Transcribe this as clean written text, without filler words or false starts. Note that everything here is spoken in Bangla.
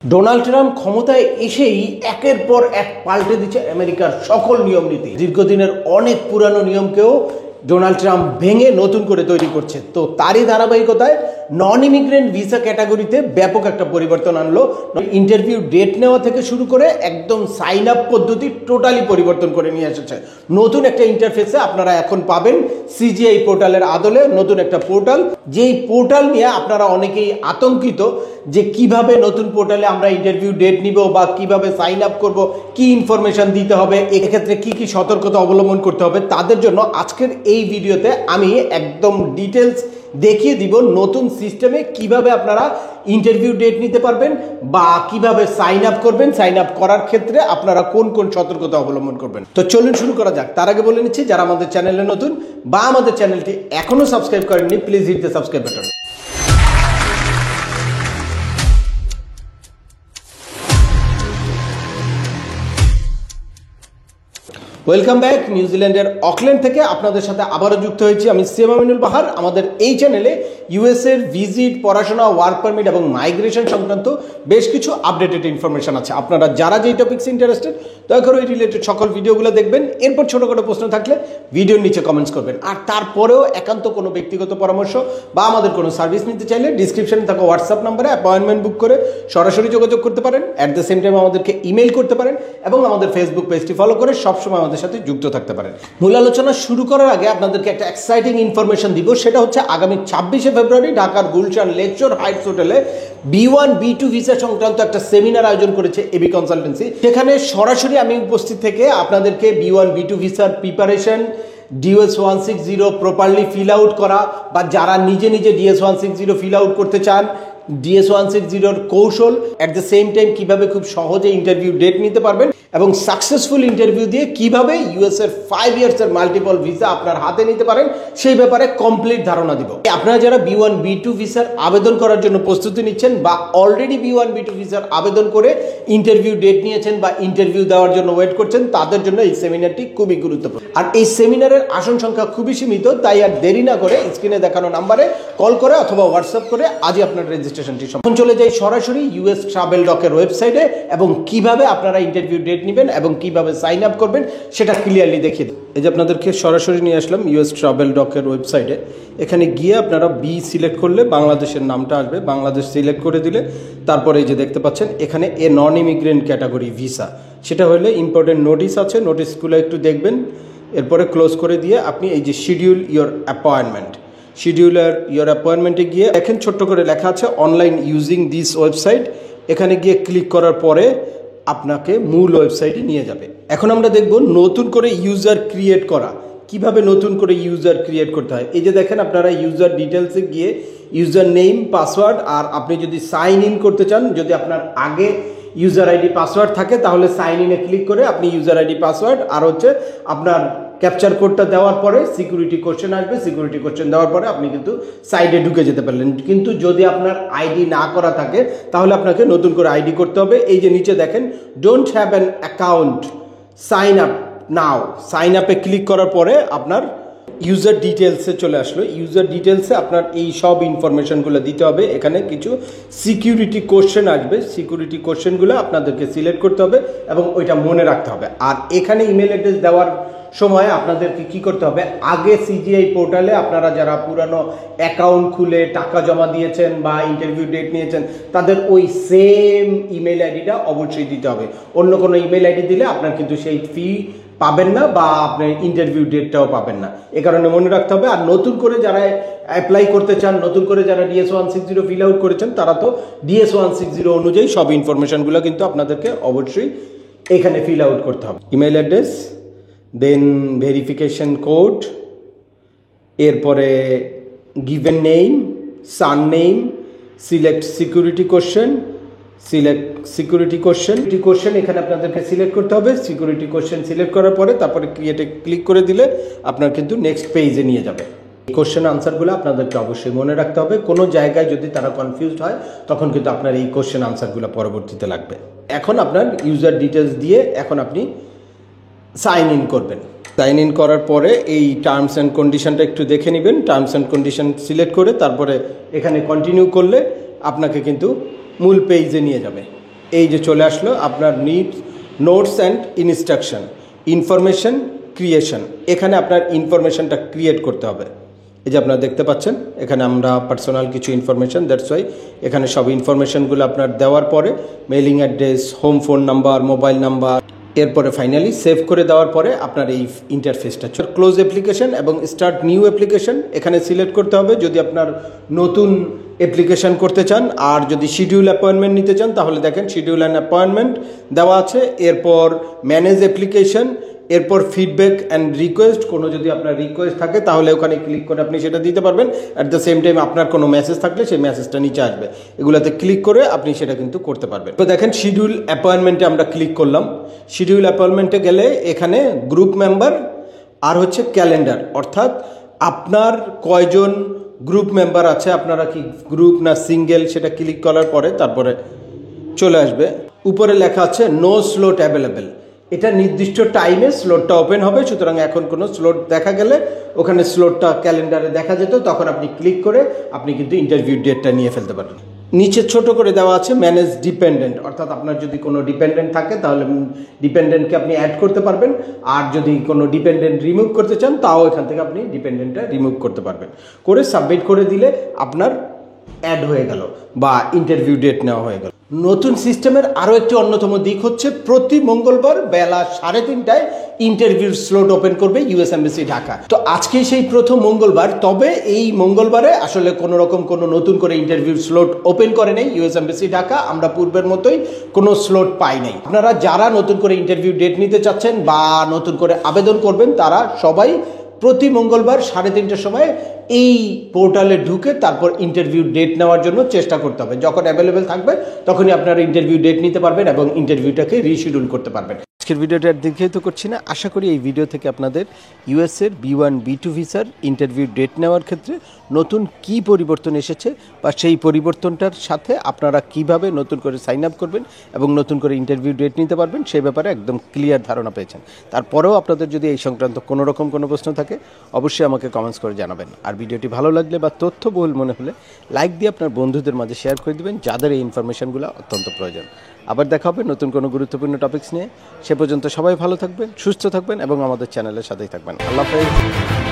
ডোনাল্ড ট্রাম্প ক্ষমতায় এসেই একের পর এক পাল্টে দিচ্ছে আমেরিকার সকল নিয়ম নীতি। দীর্ঘদিনের অনেক পুরানো নিয়মকেও ডোনাল্ড ট্রাম্প ভেঙে নতুন করে তৈরি করছে। তো তারই ধারাবাহিকতায় নন ইমিগ্রেন্ট ভিসা ক্যাটাগরিতে ব্যাপক একটা পরিবর্তন আনলো। ইন্টারভিউ ডেট নেওয়া থেকে শুরু করে একদম সাইন আপ পদ্ধতি টোটালি পরিবর্তন করে নিয়ে এসেছে। নতুন একটা ইন্টারফেসে আপনারা এখন পাবেন সিজিআই পোর্টালের আদলে নতুন একটা পোর্টাল, যেই পোর্টাল নিয়ে আপনারা অনেকেই আতঙ্কিত যে কিভাবে নতুন পোর্টালে আমরা ইন্টারভিউ ডেট নিব বা কিভাবে সাইন আপ করব, কি ইনফরমেশন দিতে হবে, এক্ষেত্রে কি কি সতর্কতা অবলম্বন করতে হবে। তাদের জন্য আজকের এই ভিডিওতে আমি একদম ডিটেলস দেখিয়ে দিব নতুন সিস্টেমে কিভাবে আপনারা ইন্টারভিউ ডেট নিতে পারবেন বা কিভাবে সাইন আপ করবেন, সাইন আপ করার ক্ষেত্রে আপনারা কোন কোন সতর্কতা অবলম্বন করবেন। তো চলুন শুরু করা যাক। তার আগে বলে নিচ্ছি, যারা আমাদের চ্যানেলে নতুন বা আমাদের চ্যানেলটি এখনো সাবস্ক্রাইব করেননি, please hit the subscribe button. Welcome back. নিউজিল্যান্ডের অকল্যান্ড থেকে আপনাদের সাথে আবারও যুক্ত হয়েছি আমি সিএম আমিনুল বাহার। আমাদের এই চ্যানেলে ইউএসএর ভিজিট, পড়াশোনা, ওয়ার্ক পারমিট এবং মাইগ্রেশন সংক্রান্ত বেশ কিছু আপডেটেড ইনফরমেশন আছে। আপনারা যারা যেই টপিক্স ইন্টারেস্টেড দয়া করে এই রিলেটেড সকল ভিডিওগুলো দেখবেন। এরপর ছোটোখাটো প্রশ্ন থাকলে ভিডিওর নিচে কমেন্টস করবেন। আর তারপরেও একান্ত কোনো ব্যক্তিগত পরামর্শ বা আমাদের কোনো সার্ভিস নিতে চাইলে ডিসক্রিপশনে থাকা হোয়াটসঅ্যাপ নাম্বারে অ্যাপয়েন্টমেন্ট বুক করে সরাসরি যোগাযোগ করতে পারেন। অ্যাট দ্য সেম টাইম আমাদেরকে ইমেল করতে পারেন এবং আমাদের ফেসবুক পেজটি ফলো করে সবসময় আমাদের সাথে যুক্ত থাকতে পারেন। মূল আলোচনা শুরু করার আগে আপনাদেরকে একটা এক্সাইটিং ইনফরমেশন দিব। সেটা হচ্ছে আগামী 26শে ফেব্রুয়ারি ঢাকার গুলশান লেকচর হাইটস হোটেলে B1 B2 ভিসা সংক্রান্ত একটা সেমিনার আয়োজন করেছে এবি কনসালটেন্সি। সেখানে সরাসরি আমি উপস্থিত থেকে আপনাদেরকে B1 B2 ভিসার preparation, DS-160 properly fill out করা বা যারা নিজে নিজে DS-160 ফিল আউট করতে চান, DS-160 কৌশল, অ্যাট দ্য সেম টাইম কিভাবে খুব সহজে ইন্টারভিউ ডেট নিতে পারবেন এবং সাকসেসফুল ইন্টারভিউ দিয়ে কিভাবে ইউএসএর 5 ইয়ার্সের মাল্টিপল ভিসা আপনার হাতে নিতে পারেন সেই ব্যাপারে কমপ্লিট ধারণা দিব। আপনারা যারা B1 B2 ভিসার আবেদন করার জন্য প্রস্তুতি নিচ্ছেন বা অলরেডি B1 B2 ভিসার আবেদন করে ইন্টারভিউ ডেট নিয়েছেন বা ইন্টারভিউ দেওয়ার জন্য ওয়েট করছেন, তাদের জন্য এই সেমিনারটি খুবই গুরুত্বপূর্ণ। আর এই সেমিনারের আসন সংখ্যা খুবই সীমিত, তাই আর দেরি না করে স্ক্রিনে দেখানো নাম্বারে কল করে অথবা হোয়াটসঅ্যাপ করে আজই আপনার রেজিস্ট্রেশনটি সম্পন্ন। চলে যাই সরাসরি ইউএস ট্রাভেল ডকের ওয়েবসাইটে এবং কিভাবে আপনারা ইন্টারভিউ ডেট নেবেন এবং কিভাবে সাইন আপ করবেন সেটা ক্লিয়ারলি দেখিয়ে দেব। এই যে আপনাদেরকে সরাসরি নিয়ে আসলাম ইউএস ট্রাভেল ডকের ওয়েবসাইটে। এখানে গিয়ে আপনারা বি সিলেক্ট করলে বাংলাদেশের নামটা আসবে, বাংলাদেশ সিলেক্ট করে দিলে তারপরে এই যে দেখতে পাচ্ছেন এখানে এ নন ইমিগ্রেন্ট ক্যাটাগরি ভিসা, সেটা হলে ইম্পর্টেন্ট নোটিশ আছে, নোটিশগুলো একটু দেখবেন। এরপরে ক্লোজ করে দিয়ে আপনি এই যে schedule your appointment, scheduler your অ্যাপয়েন্টমেন্টে গিয়ে দেখেন ছোট্ট করে লেখা আছে অনলাইন ইউজিং দিস ওয়েবসাইট। এখানে গিয়ে ক্লিক করার পরে আপনাকে মূল ওয়েবসাইটে নিয়ে যাবে। এখন আমরা দেখব নতুন করে ইউজার ক্রিয়েট করা, কিভাবে নতুন করে ইউজার ক্রিয়েট করতে হয়। এই যে দেখেন আপনারা ইউজার ডিটেলসে গিয়ে ইউজার নেম, পাসওয়ার্ড, আর আপনি যদি সাইন ইন করতে চান, যদি আপনার আগে ইউজার আইডি পাসওয়ার্ড থাকে তাহলে সাইন ইনে ক্লিক করে আপনি ইউজার আইডি পাসওয়ার্ড আর হচ্ছে আপনার ক্যাপচার কোডটা দেওয়ার পরে সিকিউরিটি কোশ্চেন আসবে, সিকিউরিটি কোশ্চেন দেওয়ার পরে আপনি কিন্তু সাইডে ঢুকে যেতে পারলেন। কিন্তু যদি আপনার আইডি না করা থাকে তাহলে আপনাকে নতুন করে আইডি করতে হবে। এই যে নিচে দেখেন don't have an account, sign up now, sign আপে ক্লিক করার পরে আপনার ইউজার ডিটেলসে চলে আসলো। ইউজার ডিটেলসে আপনার এই সব ইনফরমেশনগুলো দিতে হবে। এখানে কিছু সিকিউরিটি কোশ্চেন আসবে, সিকিউরিটি কোশ্চেনগুলো আপনাদেরকে সিলেক্ট করতে হবে এবং ওইটা মনে রাখতে হবে। আর এখানে ইমেল অ্যাড্রেস দেওয়ার সময় আপনাদেরকে কি করতে হবে, আগে সিজিআই পোর্টালে আপনারা যারা পুরানো অ্যাকাউন্ট খুলে টাকা জমা দিয়েছেন বা ইন্টারভিউ ডেট নিয়েছেন তাদের ওই সেম ইমেল আইডিটা অবশ্যই দিতে হবে। অন্য কোনো ইমেল আইডি দিলে আপনার কিন্তু সেই ফি পাবেন না বা আপনি ইন্টারভিউ ডেটটাও পাবেন না, এ কারণে মনে রাখতে হবে। আর নতুন করে যারা অ্যাপ্লাই করতে চান, নতুন করে যারা DS-160 ফিল আউট করেছেন তারা তো DS-160 অনুযায়ী সব ইনফরমেশনগুলো কিন্তু আপনাদেরকে অবশ্যই এখানে ফিল আউট করতে হবে। Email address, then verification code, এরপরে given name, surname, select security question, select security question এখানে আপনাদেরকে সিলেক্ট করতে হবে। সিকিউরিটি কোশ্চেন সিলেক্ট করার পরে তারপরে ক্রিয়েটে ক্লিক করে দিলে আপনার কিন্তু নেক্সট পেজে নিয়ে যাবে। এই কোশ্চেন আনসারগুলো আপনাদেরকে অবশ্যই মনে রাখতে হবে। কোনো জায়গায় যদি তারা কনফিউজড হয় তখন কিন্তু আপনার এই কোশ্চেন আনসারগুলো পরবর্তীতে লাগবে। এখন আপনার ইউজার ডিটেলস দিয়ে এখন আপনি সাইন ইন করবেন। সাইন ইন করার পরে এই টার্মস অ্যান্ড কন্ডিশনটা একটু দেখে নেবেন। টার্মস অ্যান্ড কন্ডিশন সিলেক্ট করে তারপরে এখানে কন্টিনিউ করলে আপনাকে কিন্তু মূল পেজে নিয়ে যাবে। এই যে চলে আসলো আপনার notes and instruction, information creation. এখানে আপনার ইনফরমেশনটা ক্রিয়েট করতে হবে। এই যে আপনারা দেখতে পাচ্ছেন এখানে আমরা পার্সোনাল কিছু ইনফরমেশন, দ্যাটস ওয়াই এখানে সব ইনফরমেশনগুলো আপনার দেওয়ার পরে mailing address, home phone number, mobile number, এরপরে ফাইনালি সেভ করে দেওয়ার পরে আপনার এই ইন্টারফেসটা ক্লোজ অ্যাপ্লিকেশন এবং স্টার্ট নিউ অ্যাপ্লিকেশন এখানে সিলেক্ট করতে হবে যদি আপনার নতুন অ্যাপ্লিকেশন করতে চান। আর যদি শিডিউল অ্যাপয়েন্টমেন্ট নিতে চান তাহলে দেখেন শিডিউল অ্যান্ড অ্যাপয়েন্টমেন্ট দেওয়া আছে। এরপর ম্যানেজ অ্যাপ্লিকেশন, এরপর ফিডব্যাক অ্যান্ড রিকোয়েস্ট, কোনো যদি আপনার রিকোয়েস্ট থাকে তাহলে ওখানে ক্লিক করে আপনি সেটা দিতে পারবেন। অ্যাট দ্য সেম টাইম আপনার কোনো মেসেজ থাকলে সেই মেসেজটা নিচে আসবে, এগুলোতে ক্লিক করে আপনি সেটা কিন্তু করতে পারবেন। তো দেখেন শিডিউল অ্যাপয়েন্টমেন্টে আমরা ক্লিক করলাম। শিডিউল অ্যাপয়েন্টমেন্টে গেলে এখানে গ্রুপ মেম্বার আর হচ্ছে ক্যালেন্ডার, অর্থাৎ আপনার কয়জন গ্রুপ মেম্বার আছে, আপনারা কি গ্রুপ না সিঙ্গেল, সেটা ক্লিক করার পরে তারপরে চলে আসবে। উপরে লেখা আছে নো স্লট অ্যাভেলেবেল, এটা নির্দিষ্ট টাইমে স্লটটা ওপেন হবে, সুতরাং এখন কোনো স্লট দেখা গেলে ওখানে স্লটটা ক্যালেন্ডারে দেখা যেত, তখন আপনি ক্লিক করে আপনি কিন্তু ইন্টারভিউ ডেটটা নিয়ে ফেলতে পারবেন। নিচে ছোট করে দেওয়া আছে ম্যানেজ ডিপেন্ডেন্ট, অর্থাৎ আপনার যদি কোনো ডিপেন্ডেন্ট থাকে তাহলে ডিপেন্ডেন্টকে আপনি অ্যাড করতে পারবেন, আর যদি কোনো ডিপেন্ডেন্ট রিমুভ করতে চান তাও এখান থেকে আপনি ডিপেন্ডেন্টটা রিমুভ করতে পারবেন। করে সাবমিট করে দিলে আপনার অ্যাড হয়ে গেল বা ইন্টারভিউ ডেট নেওয়া হয়ে গেল। নতুন সিস্টেমের আরও একটি অন্যতম দিক হচ্ছে প্রতি মঙ্গলবার বেলা 3:30টায় ইন্টারভিউর স্লট ওপেন করবে ইউএস এমবাসি ঢাকা। তো আজকেই সেই প্রথম মঙ্গলবার, তবে এই মঙ্গলবারে আসলে কোনো রকম কোনো নতুন করে ইন্টারভিউর স্লট ওপেন করে নেই ইউএস এমবাসি ঢাকা, আমরা পূর্বের মতোই কোনো স্লট পাই নাই। আপনারা যারা নতুন করে ইন্টারভিউ ডেট নিতে চাচ্ছেন বা নতুন করে আবেদন করবেন তারা সবাই প্রতি মঙ্গলবার 3:30টার সময় এই পোর্টালে ঢুকে তারপর ইন্টারভিউ ডেট নেওয়ার জন্য চেষ্টা করতে হবে। যখন অ্যাভেলেবেল থাকবে তখনই আপনারা ইন্টারভিউ ডেট নিতে পারবেন এবং ইন্টারভিউটাকে রিশিডিউল করতে পারবেন। আজকের ভিডিওটা আর দীর্ঘায়িত করছি না, আশা করি এই ভিডিও থেকে আপনাদের ইউএসের B1 B2 ভিসার ইন্টারভিউ ডেট নেওয়ার ক্ষেত্রে নতুন কি পরিবর্তন এসেছে বা সেই পরিবর্তনটার সাথে আপনারা কিভাবে নতুন করে সাইন আপ করবেন এবং নতুন করে ইন্টারভিউ ডেট নিতে পারবেন সেই ব্যাপারে একদম ক্লিয়ার ধারণা পেয়েছেন। তারপরেও আপনাদের যদি এই সংক্রান্ত কোনো রকম কোনো প্রশ্ন থাকে অবশ্যই আমাকে কমেন্টস করে জানাবেন। আর ভিডিওটি ভালো লাগলে বা তথ্যবহুল মনে হলে লাইক দিয়ে আপনার বন্ধুদের মাঝে শেয়ার করে দিবেন যাদের এই ইনফরমেশনগুলো অত্যন্ত প্রয়োজন। আবার দেখা হবে নতুন কোনো গুরুত্বপূর্ণ টপিকস নিয়ে। সে পর্যন্ত সবাই ভালো থাকবেন, সুস্থ থাকবেন এবং আমাদের চ্যানেলের সাথেই থাকবেন। আল্লাহ হাফেজ।